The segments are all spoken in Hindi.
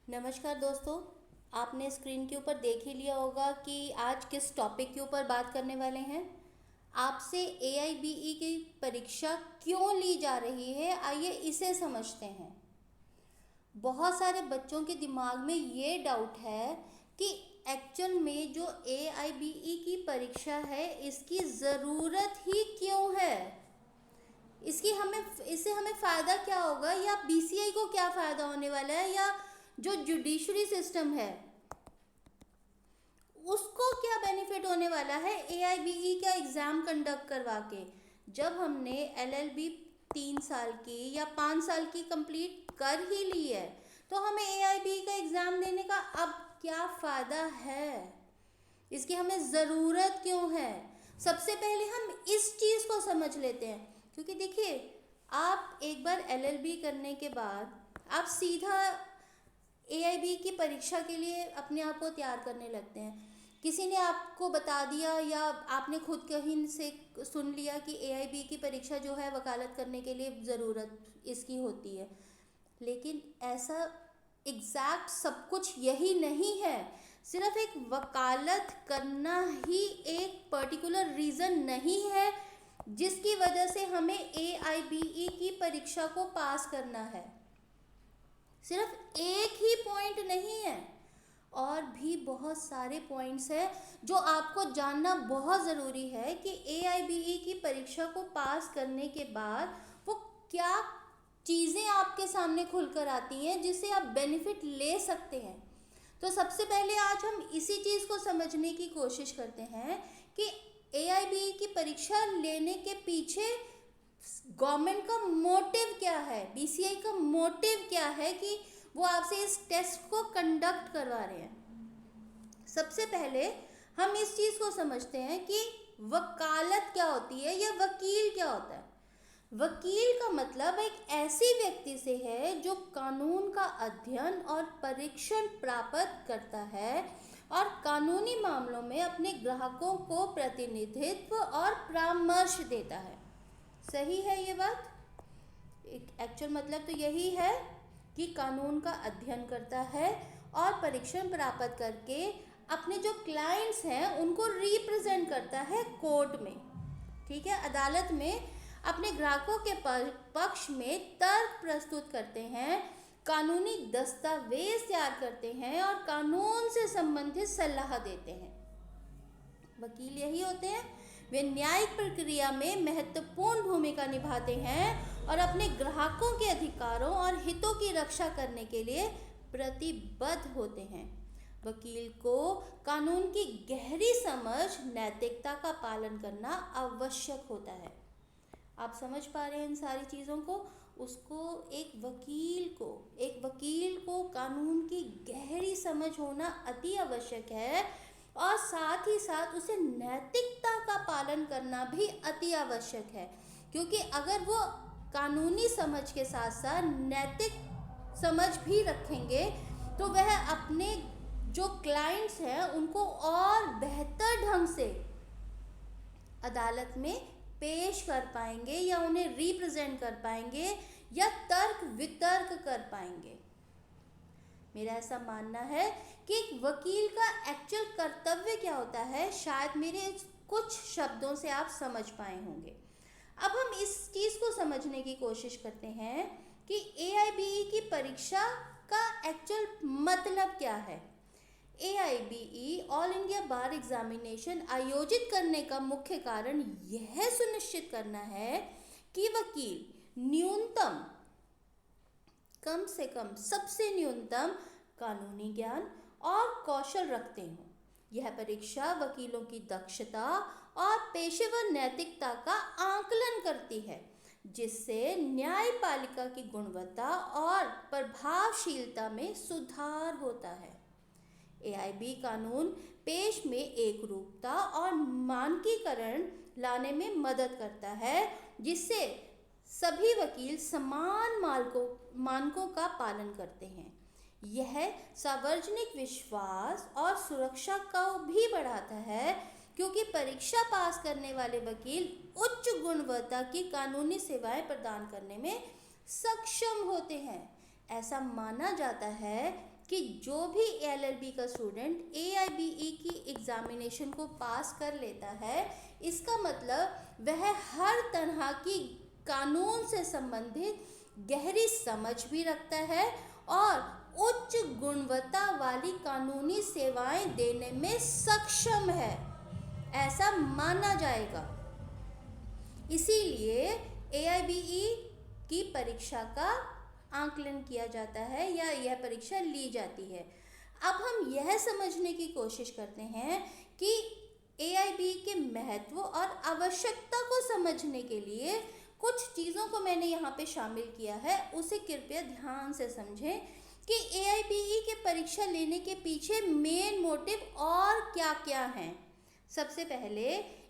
नमस्कार दोस्तों। आपने स्क्रीन के ऊपर देख ही लिया होगा कि आज किस टॉपिक के ऊपर बात करने वाले हैं। आपसे AIBE की परीक्षा क्यों ली जा रही है, आइए इसे समझते हैं। बहुत सारे बच्चों के दिमाग में ये डाउट है कि एक्चुअल में जो AIBE की परीक्षा है इसकी ज़रूरत ही क्यों है, इससे हमें फ़ायदा क्या होगा, या BCI को क्या फ़ायदा होने वाला है, या जो जुडिशरी सिस्टम है उसको क्या बेनिफिट होने वाला है AIBE का एग्ज़ाम कंडक्ट करवा के। जब हमने LLB 3 साल की या 5 साल की कंप्लीट कर ही ली है तो हमें AIBE का एग्ज़ाम देने का अब क्या फ़ायदा है, इसकी हमें ज़रूरत क्यों है। सबसे पहले हम इस चीज़ को समझ लेते हैं, क्योंकि देखिए आप एक बार LLB करने के बाद आप सीधा AIBE की परीक्षा के लिए अपने आप को तैयार करने लगते हैं। किसी ने आपको बता दिया या आपने खुद कहीं से सुन लिया कि AIBE की परीक्षा जो है वकालत करने के लिए ज़रूरत इसकी होती है, लेकिन ऐसा एग्जैक्ट सब कुछ यही नहीं है। सिर्फ एक वकालत करना ही एक पर्टिकुलर रीज़न नहीं है जिसकी वजह से हमें AIBE की परीक्षा को पास करना है। सिर्फ एक ही पॉइंट नहीं है, और भी बहुत सारे पॉइंट्स हैं जो आपको जानना बहुत ज़रूरी है कि AIBE की परीक्षा को पास करने के बाद वो क्या चीज़ें आपके सामने खुलकर आती हैं जिससे आप बेनिफिट ले सकते हैं। तो सबसे पहले आज हम इसी चीज़ को समझने की कोशिश करते हैं कि AIBE की परीक्षा लेने के पीछे गवर्नमेंट का मोटिव क्या है, BCI का मोटिव क्या है कि वो आपसे इस टेस्ट को कंडक्ट करवा रहे हैं। सबसे पहले हम इस चीज़ को समझते हैं कि वकालत क्या होती है या वकील क्या होता है। वकील का मतलब एक ऐसी व्यक्ति से है जो कानून का अध्ययन और परीक्षण प्राप्त करता है और कानूनी मामलों में अपने ग्राहकों को प्रतिनिधित्व और परामर्श देता है। सही है ये बात? एक्चुअल मतलब तो यही है कि कानून का अध्ययन करता है और परीक्षण प्राप्त करके अपने जो क्लाइंट्स हैं उनको रिप्रेजेंट करता है कोर्ट में, ठीक है, अदालत में अपने ग्राहकों के पक्ष में तर्क प्रस्तुत करते हैं, कानूनी दस्तावेज तैयार करते हैं और कानून से संबंधित सलाह देते हैं। वकील यही होते हैं, वे न्यायिक प्रक्रिया में महत्वपूर्ण भूमिका निभाते हैं और अपने ग्राहकों के अधिकारों और हितों की रक्षा करने के लिए प्रतिबद्ध होते हैं। वकील को कानून की गहरी समझ, नैतिकता का पालन करना आवश्यक होता है। आप समझ पा रहे हैं इन सारी चीज़ों को? एक वकील को कानून की गहरी समझ होना अति आवश्यक है और साथ ही साथ उसे नैतिकता का पालन करना भी अति आवश्यक है, क्योंकि अगर वो कानूनी समझ के साथ साथ नैतिक समझ भी रखेंगे तो वह अपने जो क्लाइंट्स हैं उनको और बेहतर ढंग से अदालत में पेश कर पाएंगे या उन्हें रिप्रेजेंट कर पाएंगे या तर्क वितर्क कर पाएंगे। मेरा ऐसा मानना है कि एक वकील का एक्चुअल कर्तव्य क्या होता है, शायद मेरे कुछ शब्दों से आप समझ पाए होंगे। अब हम इस चीज़ को समझने की कोशिश करते हैं कि AIBE की परीक्षा का एक्चुअल मतलब क्या है। AIBE ऑल इंडिया बार एग्जामिनेशन आयोजित करने का मुख्य कारण यह सुनिश्चित करना है कि वकील न्यूनतम, कम से कम, सबसे न्यूनतम कानूनी ज्ञान और कौशल रखते हों। यह परीक्षा वकीलों की दक्षता और पेशेवर नैतिकता का आकलन करती है, जिससे न्यायपालिका की गुणवत्ता और प्रभावशीलता में सुधार होता है। AIBE कानून पेश में एकरूपता और मानकीकरण लाने में मदद करता है, जिससे सभी वकील समान मानकों का पालन करते हैं। यह सार्वजनिक विश्वास और सुरक्षा को भी बढ़ाता है, क्योंकि परीक्षा पास करने वाले वकील उच्च गुणवत्ता की कानूनी सेवाएं प्रदान करने में सक्षम होते हैं। ऐसा माना जाता है कि जो भी एलएलबी का स्टूडेंट एआईबीई की एग्जामिनेशन को पास कर लेता है, इसका मतलब वह हर तरह की कानून से संबंधित गहरी समझ भी रखता है और उच्च गुणवत्ता वाली कानूनी सेवाएं देने में सक्षम है, ऐसा माना जाएगा। इसीलिए एआईबीई की परीक्षा का आकलन किया जाता है या यह परीक्षा ली जाती है। अब हम यह समझने की कोशिश करते हैं कि एआईबी के महत्व और आवश्यकता को समझने के लिए कुछ चीज़ों को मैंने यहाँ पे शामिल किया है, उसे कृपया ध्यान से समझें कि एआईबीई के परीक्षा लेने के पीछे मेन मोटिव और क्या क्या हैं। सबसे पहले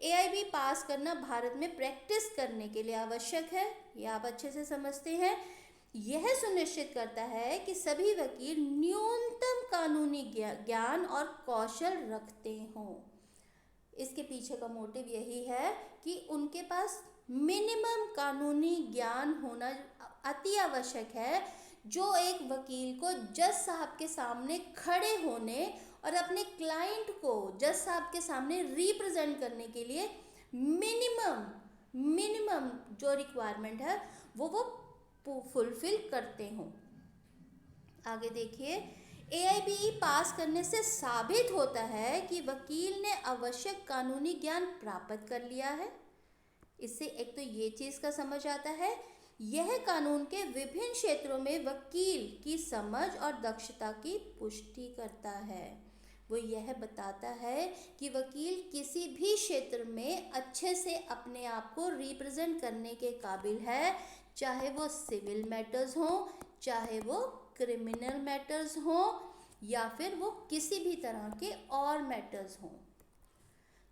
एआईबी पास करना भारत में प्रैक्टिस करने के लिए आवश्यक है, ये आप अच्छे से समझते हैं। यह सुनिश्चित करता है कि सभी वकील न्यूनतम कानूनी ज्ञान और कौशल रखते हों। इसके पीछे का मोटिव यही है कि उनके पास मिनिमम कानूनी ज्ञान होना अति आवश्यक है, जो एक वकील को जज साहब के सामने खड़े होने और अपने क्लाइंट को जज साहब के सामने रिप्रेजेंट करने के लिए मिनिमम जो रिक्वायरमेंट है वो फुलफिल करते हों। आगे देखिए, एआईबीई पास करने से साबित होता है कि वकील ने आवश्यक कानूनी ज्ञान प्राप्त कर लिया है। इससे एक तो ये चीज़ का समझ आता है, यह कानून के विभिन्न क्षेत्रों में वकील की समझ और दक्षता की पुष्टि करता है। वो यह बताता है कि वकील किसी भी क्षेत्र में अच्छे से अपने आप को रिप्रेजेंट करने के काबिल है, चाहे वो सिविल मैटर्स हों, चाहे वो क्रिमिनल मैटर्स हों, या फिर वो किसी भी तरह के और मैटर्स हों।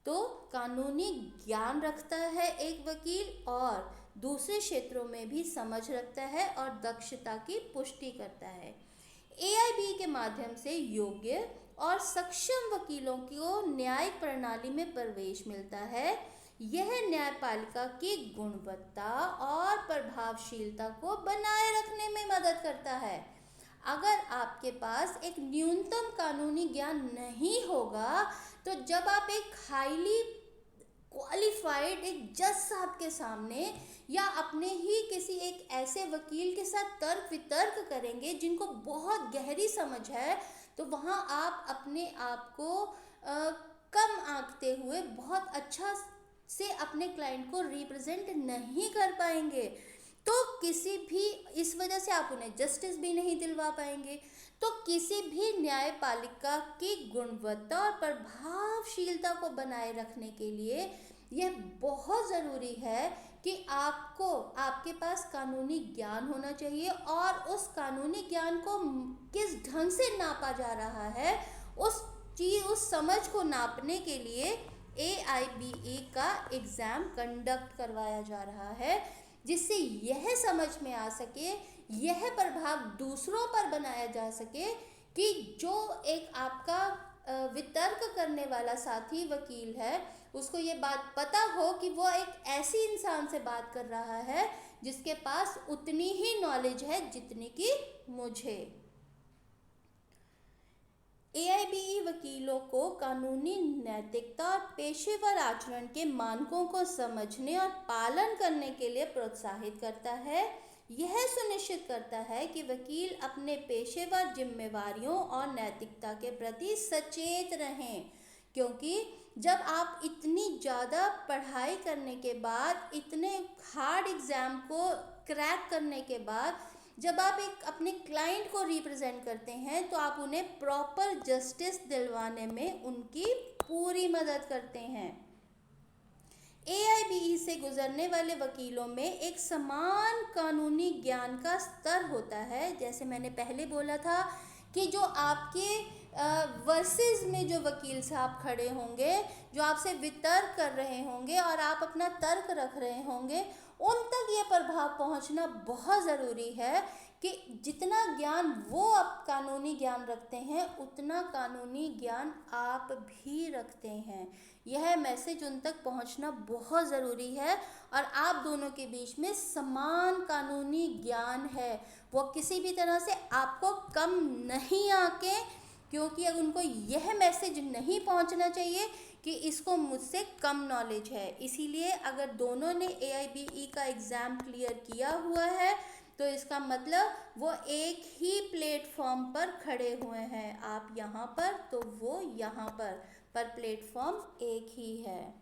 तो कानूनी ज्ञान रखता है एक वकील और दूसरे क्षेत्रों में भी समझ रखता है और दक्षता की पुष्टि करता है। एआईबी के माध्यम से योग्य और सक्षम वकीलों को न्यायिक प्रणाली में प्रवेश मिलता है। यह न्यायपालिका की गुणवत्ता और प्रभावशीलता को बनाए रखने में मदद करता है। अगर आपके पास एक न्यूनतम कानूनी ज्ञान नहीं होगा, तो जब आप एक हाईली क्वालिफाइड एक जज साहब के सामने या अपने ही किसी एक ऐसे वकील के साथ तर्क वितर्क करेंगे जिनको बहुत गहरी समझ है, तो वहाँ आप अपने आप को कम आंकते हुए बहुत अच्छा से अपने क्लाइंट को रिप्रेजेंट नहीं कर पाएंगे। तो किसी भी इस वजह से आप उन्हें जस्टिस भी नहीं दिलवा पाएंगे। तो किसी भी न्यायपालिका की गुणवत्ता और प्रभावशीलता को बनाए रखने के लिए यह बहुत ज़रूरी है कि आपके पास कानूनी ज्ञान होना चाहिए, और उस कानूनी ज्ञान को किस ढंग से नापा जा रहा है, उस समझ को नापने के लिए एआईबीई का एग्ज़ाम कंडक्ट करवाया जा रहा है, जिससे यह समझ में आ सके, यह प्रभाव दूसरों पर बनाया जा सके कि जो एक आपका वितर्क करने वाला साथी वकील है, उसको ये बात पता हो कि वो एक ऐसी इंसान से बात कर रहा है जिसके पास उतनी ही नॉलेज है जितनी कि मुझे। एआईबीई वकीलों को कानूनी नैतिकता और पेशेवर आचरण के मानकों को समझने और पालन करने के लिए प्रोत्साहित करता है। यह सुनिश्चित करता है कि वकील अपने पेशेवर जिम्मेवारियों और नैतिकता के प्रति सचेत रहें, क्योंकि जब आप इतनी ज़्यादा पढ़ाई करने के बाद, इतने हार्ड एग्ज़ाम को क्रैक करने के बाद, जब आप एक अपने क्लाइंट को रिप्रेजेंट करते हैं, तो आप उन्हें प्रॉपर जस्टिस दिलवाने में उनकी पूरी मदद करते हैं। एआईबीई से गुजरने वाले वकीलों में एक समान कानूनी ज्ञान का स्तर होता है। जैसे मैंने पहले बोला था कि जो आपके वर्सेस में जो वकील साहब खड़े होंगे, जो आपसे वितर्क कर रहे होंगे और आप अपना तर्क रख रहे होंगे, उन तक ये प्रभाव पहुंचना बहुत ज़रूरी है कि जितना ज्ञान वो आप कानूनी ज्ञान रखते हैं उतना कानूनी ज्ञान आप भी रखते हैं। यह मैसेज उन तक पहुंचना बहुत ज़रूरी है और आप दोनों के बीच में समान कानूनी ज्ञान है। वो किसी भी तरह से आपको कम नहीं आके, क्योंकि अगर उनको यह मैसेज नहीं पहुंचना चाहिए कि इसको मुझसे कम नॉलेज है। इसीलिए अगर दोनों ने AIBE का एग्ज़ाम क्लियर किया हुआ है तो इसका मतलब वो एक ही प्लेटफॉर्म पर खड़े हुए हैं। आप यहाँ पर तो वो यहाँ पर प्लेटफॉर्म एक ही है।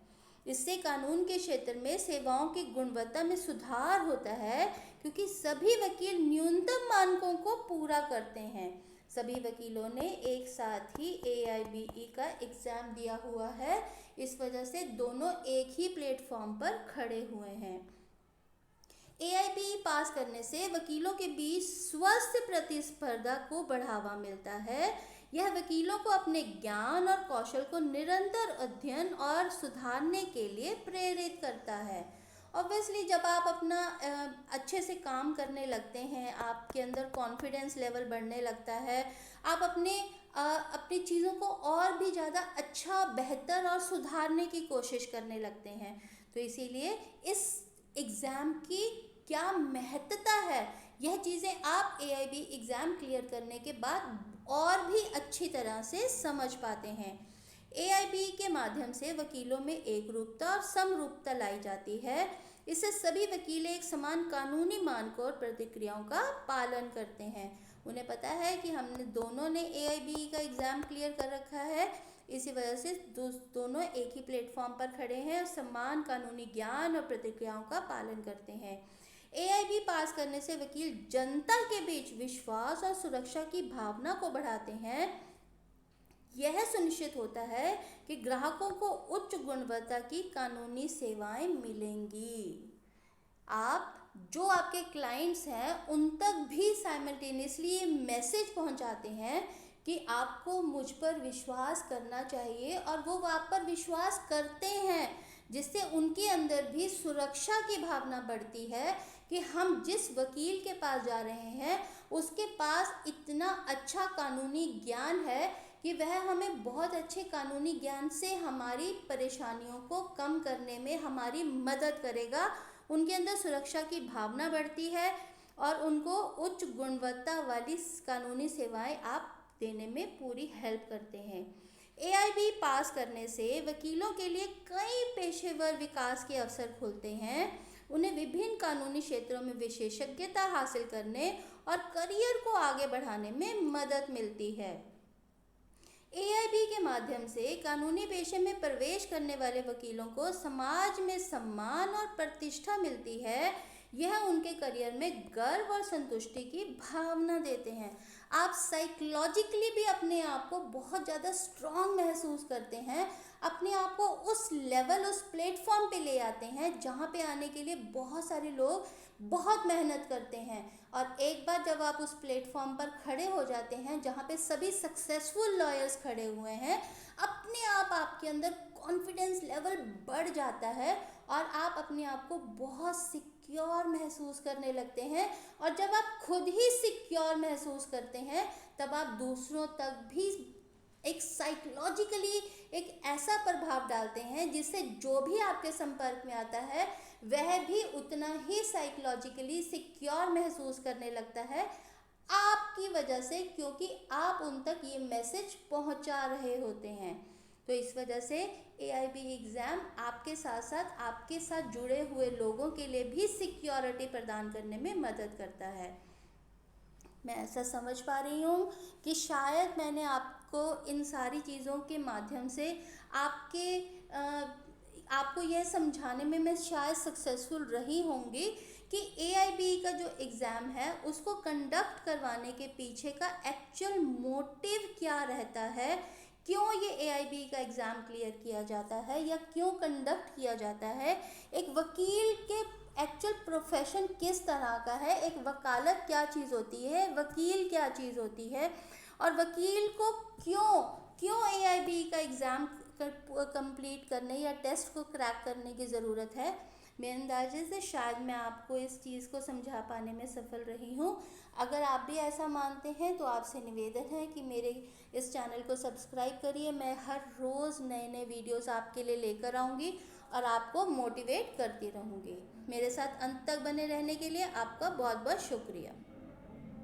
इससे कानून के क्षेत्र में सेवाओं की गुणवत्ता में सुधार होता है, क्योंकि सभी वकील न्यूनतम मानकों को पूरा करते हैं। सभी वकीलों ने एक साथ ही AIBE का एग्ज़ाम दिया हुआ है, इस वजह से दोनों एक ही प्लेटफॉर्म पर खड़े हुए हैं। AIBE पास करने से वकीलों के बीच स्वस्थ प्रतिस्पर्धा को बढ़ावा मिलता है। यह वकीलों को अपने ज्ञान और कौशल को निरंतर अध्ययन और सुधारने के लिए प्रेरित करता है। ऑब्वियसली जब आप अपना अच्छे से काम करने लगते हैं, आपके अंदर कॉन्फिडेंस लेवल बढ़ने लगता है, आप अपनी चीज़ों को और भी ज़्यादा अच्छा, बेहतर और सुधारने की कोशिश करने लगते हैं। तो इसीलिए इस एग्ज़ाम की क्या महत्ता है, यह चीज़ें आप AIBE एग्ज़ाम क्लियर करने के बाद और भी अच्छी तरह से समझ पाते हैं। AIBE के माध्यम से वकीलों में एकरूपता और समरूपता लाई जाती है। इससे सभी वकील एक समान कानूनी मानकों और प्रतिक्रियाओं का पालन करते हैं। उन्हें पता है कि हमने दोनों ने AIBE का एग्ज़ाम क्लियर कर रखा है, इसी वजह से दोनों एक ही प्लेटफॉर्म पर खड़े हैं और समान कानूनी ज्ञान और प्रतिक्रियाओं का पालन करते हैं। AIBE पास करने से वकील जनता के बीच विश्वास और सुरक्षा की भावना को बढ़ाते हैं। यह सुनिश्चित होता है कि ग्राहकों को उच्च गुणवत्ता की कानूनी सेवाएं मिलेंगी। जो आपके क्लाइंट्स हैं उन तक भी साइमल्टेनियसली ये मैसेज पहुंचाते हैं कि आपको मुझ पर विश्वास करना चाहिए, और वो आप पर विश्वास करते हैं, जिससे उनके अंदर भी सुरक्षा की भावना बढ़ती है कि हम जिस वकील के पास जा रहे हैं उसके पास इतना अच्छा कानूनी ज्ञान है कि वह हमें बहुत अच्छे कानूनी ज्ञान से हमारी परेशानियों को कम करने में हमारी मदद करेगा। उनके अंदर सुरक्षा की भावना बढ़ती है और उनको उच्च गुणवत्ता वाली कानूनी सेवाएं आप देने में पूरी हेल्प करते हैं। AIBE पास करने से वकीलों के लिए कई पेशेवर विकास के अवसर खुलते हैं। उन्हें विभिन्न कानूनी क्षेत्रों में विशेषज्ञता हासिल करने और करियर को आगे बढ़ाने में मदद मिलती है। AIBE के माध्यम से कानूनी पेशे में प्रवेश करने वाले वकीलों को समाज में सम्मान और प्रतिष्ठा मिलती है। यह उनके करियर में गर्व और संतुष्टि की भावना देते हैं। आप साइकोलॉजिकली भी अपने आप को बहुत ज़्यादा स्ट्रॉन्ग महसूस करते हैं, अपने आप को उस लेवल, उस प्लेटफॉर्म पे ले आते हैं जहाँ पे आने के लिए बहुत सारे लोग बहुत मेहनत करते हैं। और एक बार जब आप उस प्लेटफॉर्म पर खड़े हो जाते हैं जहाँ पे सभी सक्सेसफुल लॉयर्स खड़े हुए हैं, अपने आप आपके अंदर कॉन्फिडेंस लेवल बढ़ जाता है और आप अपने आप को बहुत सिक्योर महसूस करने लगते हैं। और जब आप खुद ही सिक्योर महसूस करते हैं तब आप दूसरों तक भी एक साइकोलॉजिकली एक ऐसा प्रभाव डालते हैं जिससे जो भी आपके संपर्क में आता है वह भी उतना ही साइकोलॉजिकली सिक्योर महसूस करने लगता है आपकी वजह से, क्योंकि आप उन तक ये मैसेज पहुंचा रहे होते हैं। तो इस वजह से AIBE एग्ज़ाम आपके साथ जुड़े हुए लोगों के लिए भी सिक्योरिटी प्रदान करने में मदद करता है। मैं ऐसा समझ पा रही हूँ कि शायद मैंने आपको इन सारी चीज़ों के माध्यम से आपको यह समझाने में मैं शायद सक्सेसफुल रही होंगी कि AIBE का जो एग्ज़ाम है उसको कंडक्ट करवाने के पीछे का एक्चुअल मोटिव क्या रहता है, क्यों ये AIBE का एग्ज़ाम क्लियर किया जाता है या क्यों कंडक्ट किया जाता है, एक वकील के एक्चुअल प्रोफेशन किस तरह का है, एक वकालत क्या चीज़ होती है, वकील क्या चीज़ होती है, और वकील को क्यों AIBE का एग्ज़ाम कंप्लीट करने या टेस्ट को क्रैक करने की ज़रूरत है। मेरे अंदाजे से शायद मैं आपको इस चीज़ को समझा पाने में सफल रही हूँ। अगर आप भी ऐसा मानते हैं तो आपसे निवेदन है कि मेरे इस चैनल को सब्सक्राइब करिए। मैं हर रोज़ नए नए वीडियोस आपके लिए लेकर आऊँगी और आपको मोटिवेट करती रहूँगी। मेरे साथ अंत तक बने रहने के लिए आपका बहुत बहुत शुक्रिया।